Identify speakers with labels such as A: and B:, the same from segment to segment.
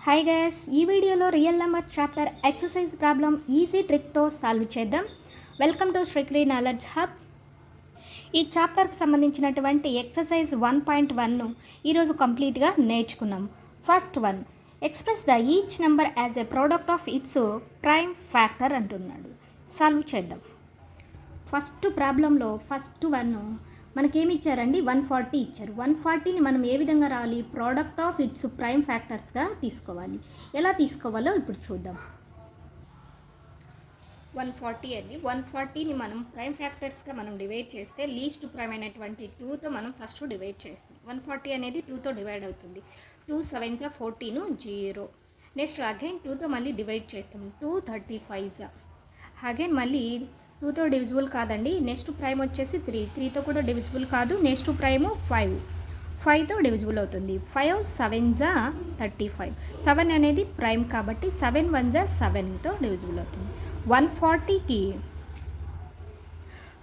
A: Hi guys, ఈ వీడియోలో real number chapter exercise problem easy ట్రిక్తో సాల్వ్ చేద్దాం. వెల్కమ్ టు శ్రీక్రీ నాలెడ్జ్ హబ్. ఈ చాప్టర్కి సంబంధించినటువంటి ఎక్సర్సైజ్ 1.1ను ఈరోజు కంప్లీట్గా నేర్చుకున్నాం. First one, express the each number as a product of its prime factor అంటున్నాడు. సాల్వ్ చేద్దాం. ఫస్ట్ ప్రాబ్లంలో ఫస్ట్ వన్ మనకేమి ఇచ్చారండి, 140 ఇచ్చారు. 140ని మనం ఏ విధంగా రావాలి, ప్రోడక్ట్ ఆఫ్ ఇట్స్ ప్రైమ్ ఫ్యాక్టర్స్గా తీసుకోవాలి. ఎలా తీసుకోవాలో ఇప్పుడు చూద్దాం. 140 అండి, 140ని మనం ప్రైమ్ ఫ్యాక్టర్స్గా మనం డివైడ్ చేస్తే లీస్ట్ ప్రైమ్ అయినటువంటి 2తో మనం ఫస్ట్ డివైడ్ చేస్తాం. 140 అనేది 2తో డివైడ్ అవుతుంది. 2 7 14 0. నెక్స్ట్ అగైన్ 2తో మళ్ళీ డివైడ్ చేస్తాం. 2 35 అగైన్ మళ్ళీ 2తో డివిజిబుల్ కాదండి. నెక్స్ట్ ప్రైమ్ వచ్చేసి 3తో కూడా డివిజిబుల్ కాదు. నెక్స్ట్ ప్రైమ్ 5తో డివిజిబుల్ అవుతుంది. 5 7 35. 7 అనేది ప్రైమ్ కాబట్టి 7 1 7తో డివిజిబుల్ అవుతుంది. 140కి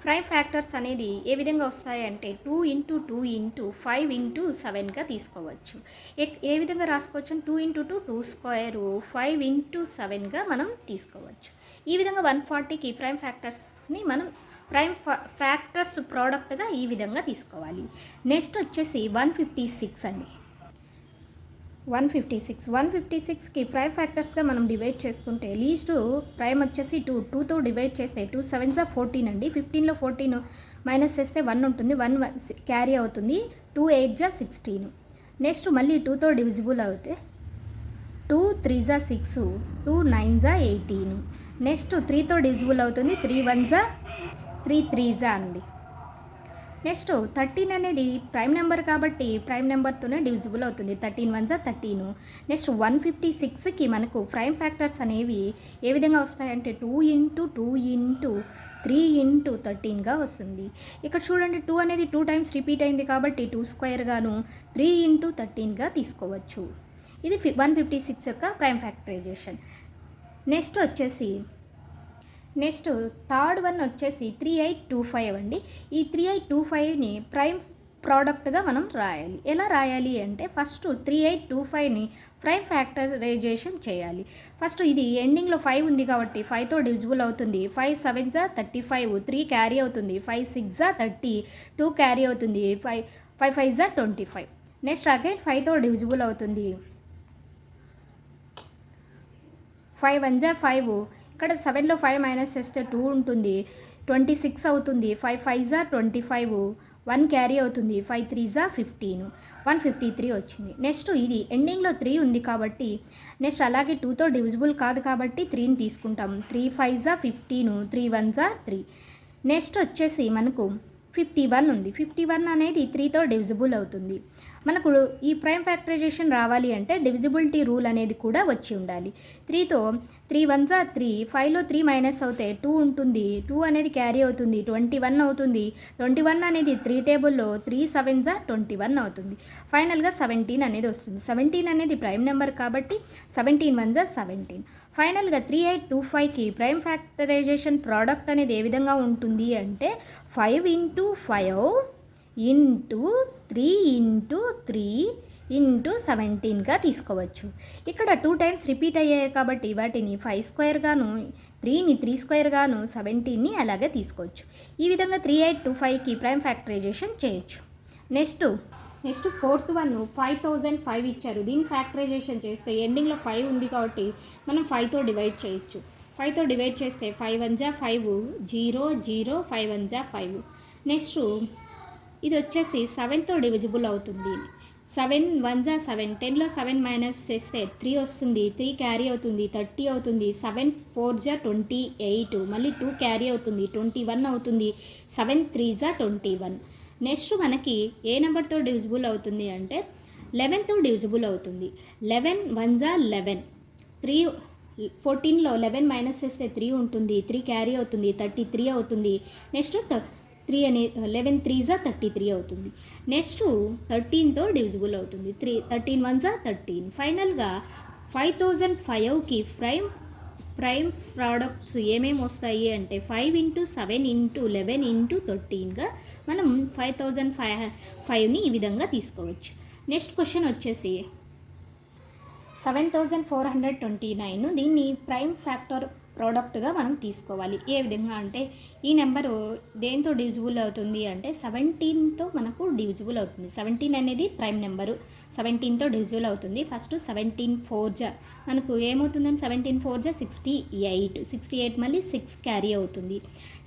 A: ప్రైమ్ ఫ్యాక్టర్స్ అనేది ఏ విధంగా వస్తాయంటే 2 × 2 × 5 × 7గా తీసుకోవచ్చు. ఏ విధంగా రాసుకోవచ్చు, 2 × 2 2 స్క్వేర్, 5 × 7గా మనం తీసుకోవచ్చు. ఈ విధంగా 140కి ప్రైమ్ ఫ్యాక్టర్స్ని మనం ప్రైమ్ ఫ్యాక్టర్స్ ప్రోడక్ట్గా ఈ విధంగా తీసుకోవాలి. నెక్స్ట్ వచ్చేసి 156 అండి. 156కి ప్రైమ్ ఫ్యాక్టర్స్గా మనం డివైడ్ చేసుకుంటే లీస్ట్ ప్రైమ్ వచ్చేసి 2తో డివైడ్ చేస్తే 2 7 14 అండి. 15లో 14 మైనస్ చేస్తే 1 ఉంటుంది, 1 క్యారీ అవుతుంది. 2 8 16. నెక్స్ట్ మళ్ళీ 2తో డివిజిబుల్ అవుతే 2 3 6, 2 9 18. నెక్స్ట్ 3తో డివిజిబుల్ అవుతుంది. 3 1 3 3 అండి. నెక్స్ట్ 13 అనేది ప్రైమ్ నెంబర్ కాబట్టి ప్రైమ్ నెంబర్తోనే డివిజిబుల్ అవుతుంది. 13 1 13. నెక్స్ట్ 156కి మనకు ప్రైమ్ ఫ్యాక్టర్స్ అనేవి ఏ విధంగా వస్తాయంటే 2 × 2 × 3 × 13గా వస్తుంది. ఇక్కడ చూడండి, 2 అనేది 2 టైమ్స్ రిపీట్ అయింది కాబట్టి 2 స్క్వేర్ గాను 3 × 13గా తీసుకోవచ్చు. ఇది 156 యొక్క prime factorization. Next third one వచ్చేసి 3825 అండి. ఈ 3825ని ప్రైమ్ ప్రోడక్ట్గా మనం రాయాలి. ఎలా రాయాలి అంటే ఫస్ట్ 3825ని ప్రైమ్ ఫ్యాక్టరైజేషన్ చేయాలి. ఫస్ట్ ఇది ఎండింగ్లో 5 ఉంది కాబట్టి 5తో డివిజిబుల్ అవుతుంది. 5 7 35, 3 క్యారీ అవుతుంది. 5 6 30, 2 క్యారీ అవుతుంది. 5 5 25. నెక్స్ట్ అగైన్ 5తో డివిజిబుల్ అవుతుంది. 5 1 5. ఇక్కడ 7లో 5 మైనస్ చేస్తే 2 ఉంటుంది, 26 అవుతుంది. 5 5 25, 1 క్యారీ అవుతుంది. 5 3 15, 153 వచ్చింది. నెక్స్ట్ ఇది ఎండింగ్లో 3 ఉంది కాబట్టి నెక్స్ట్ అలాగే 2తో డివిజిబుల్ కాదు కాబట్టి 3ని తీసుకుంటాం. 3 5 15, 3 1 3. నెక్స్ట్ వచ్చేసి మనకు 51 ఉంది. 51 అనేది 3తో డివిజిబుల్ అవుతుంది. మనకు ఈ ప్రైమ్ ఫ్యాక్టరైజేషన్ రావాలి అంటే డివిజిబిలిటీ రూల్ అనేది కూడా వచ్చి ఉండాలి. 3తో 3 1 3, 5లో 3 మైనస్ అవుతే 2 ఉంటుంది. 2 అనేది క్యారీ అవుతుంది. 21 అవుతుంది. 21 అనేది 3 టేబుల్లో 3 7 21 అవుతుంది. ఫైనల్గా 17 అనేది వస్తుంది. 17 అనేది ప్రైమ్ నెంబర్ కాబట్టి 17 1 17. ఫైనల్గా 3825కి ప్రైమ్ ఫ్యాక్టరైజేషన్ ప్రోడక్ట్ అనేది ఏ విధంగా ఉంటుంది అంటే 5 × 5 × 3 × 3 × 17గా తీసుకోవచ్చు. ఇక్కడ 2 టైమ్స్ రిపీట్ అయ్యాయి కాబట్టి వాటిని 5 స్క్వేర్ గాను 3ని 3 స్క్వేర్ గాను 17ని అలాగే తీసుకోవచ్చు. ఈ విధంగా 3825కి ప్రైమ్ ఫ్యాక్టరైజేషన్ చేయొచ్చు. నెక్స్ట్ ఫోర్త్ వన్ 5005 ఇచ్చారు. దీన్ని ఫ్యాక్టరైజేషన్ చేస్తే ఎండింగ్లో 5 ఉంది కాబట్టి మనం 5తో డివైడ్ చేయొచ్చు. 5తో డివైడ్ చేస్తే 5 1 5, 0 0, 5 1 5. నెక్స్ట్ ఇది వచ్చేసి 7తో డివిజిబుల్ అవుతుంది. 7 1 7, 10లో 7 మైనస్ చేస్తే 3 వస్తుంది. 3 క్యారీ అవుతుంది. 30 అవుతుంది. 7 4 28, మళ్ళీ 2 క్యారీ అవుతుంది. 21 అవుతుంది. 7 3 21. నెక్స్ట్ మనకి ఏ నెంబర్తో డివిజిబుల్ అవుతుంది అంటే 11తో డివిజిబుల్ అవుతుంది. 11 1 11, 3 14లో 11 మైనస్ చేస్తే 3 ఉంటుంది. 3 క్యారీ అవుతుంది. 33 అవుతుంది. నెక్స్ట్ 3 అనే 11 3 33 అవుతుంది. నెక్స్ట్ 13తో డివిజిబుల్ అవుతుంది. 13 1 13. ఫైనల్గా 5005కి ప్రైమ్ ప్రోడక్ట్స్ ఏమేమి వస్తాయి అంటే 5 × 7 × 11 × 13గా మనం 5005ని ఈ విధంగా తీసుకోవచ్చు. నెక్స్ట్ క్వశ్చన్ వచ్చేసి 7429 దీన్ని ప్రైమ్ ఫ్యాక్టర్ ప్రోడక్ట్గా మనం తీసుకోవాలి. ఏ విధంగా అంటే ఈ నెంబరు దేంతో డివిజిబుల్ అవుతుంది అంటే 17తో మనకు డివిజిబుల్ అవుతుంది. 17 అనేది ప్రైమ్ నెంబరు, 17తో డివిజిబుల్ అవుతుంది. ఫస్ట్ 17 4 మనకు ఏమవుతుందని 17 4 68, 68 మళ్ళీ 6 క్యారీ అవుతుంది,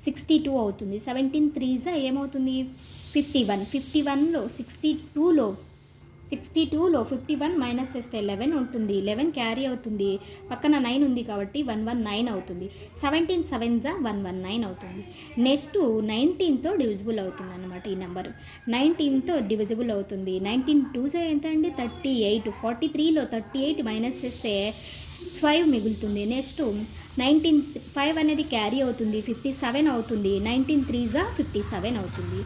A: 62 అవుతుంది. 17 3 ఏమవుతుంది 51, 51లో 62లో 51 మైనస్ చేస్తే 11 ఉంటుంది, 11 క్యారీ అవుతుంది, పక్కన 9 ఉంది కాబట్టి 119 అవుతుంది. 17 7 119 అవుతుంది. నెక్స్ట్ 19తో డివిజిబుల్ అవుతుంది అన్నమాట ఈ నెంబరు. 19తో డివిజిబుల్ అవుతుంది. 19 2 ఎంత అండి 38, 43లో 38 మైనస్ చేస్తే 5 మిగులుతుంది. నెక్స్ట్ 19 5 అనేది క్యారీ అవుతుంది, 57 అవుతుంది. 19 3 57 అవుతుంది.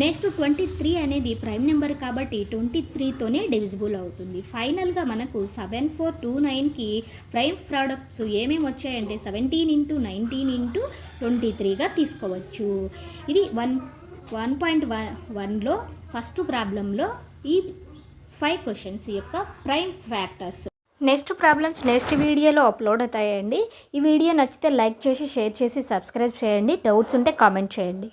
A: నెక్స్ట్ 23 అనేది ప్రైమ్ నెంబర్ కాబట్టి 23తోనే డివిజిబుల్ అవుతుంది. ఫైనల్గా మనకు 7429కి ప్రైమ్ ప్రోడక్ట్స్ ఏమేమి వచ్చాయంటే 17 × 19 × 23గా తీసుకోవచ్చు. ఇది 1.1లో ఫస్ట్ ప్రాబ్లంలో ఈ 5 క్వశ్చన్స్ యొక్క prime factors. Next problems next వీడియోలో అప్లోడ్ అవుతాయండి. ఈ వీడియో నచ్చితే లైక్ చేసి, షేర్ చేసి, సబ్స్క్రైబ్ చేయండి. డౌట్స్ ఉంటే కామెంట్ చేయండి.